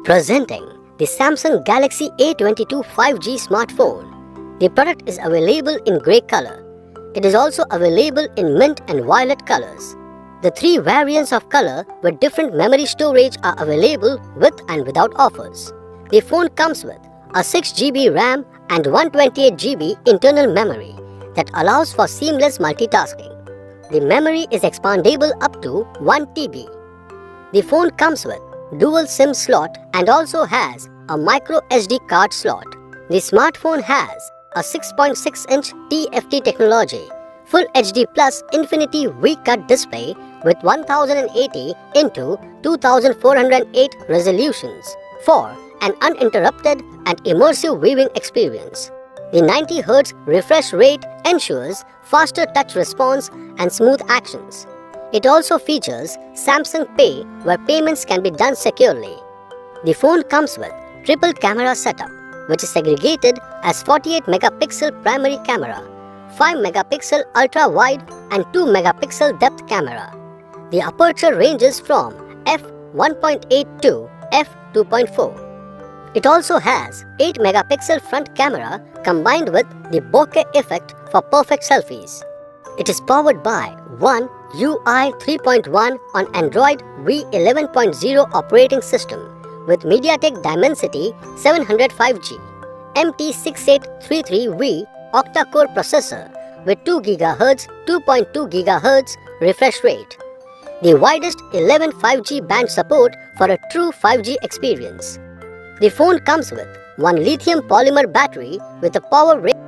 Presenting the Samsung Galaxy A22 5G smartphone. The product is available in grey color. It is also available in mint and violet colors. The three variants of color with different memory storage are available with and without offers. The phone comes with a 6GB RAM and 128GB internal memory that allows for seamless multitasking. The memory is expandable up to 1TB. The phone comes with dual SIM slot and also has a micro SD card slot. The smartphone has a 6.6-inch TFT technology, Full HD Plus Infinity V-Cut display with 1080 into 2408 resolutions for an uninterrupted and immersive viewing experience. The 90Hz refresh rate ensures faster touch response and smooth actions. It also features Samsung Pay, where payments can be done securely. The phone comes with triple camera setup, which is segregated as 48-megapixel primary camera, 5-megapixel ultra-wide and 2-megapixel depth camera. The aperture ranges from f1.8 to f2.4. It also has 8-megapixel front camera combined with the bokeh effect for perfect selfies. It is powered by One UI 3.1 on Android V11.0 operating system with MediaTek Dimensity 700 5G, MT6833V octa-core processor with 2 GHz, 2.2 GHz refresh rate. The widest 11 5G band support for a true 5G experience. The phone comes with one lithium polymer battery with a power rating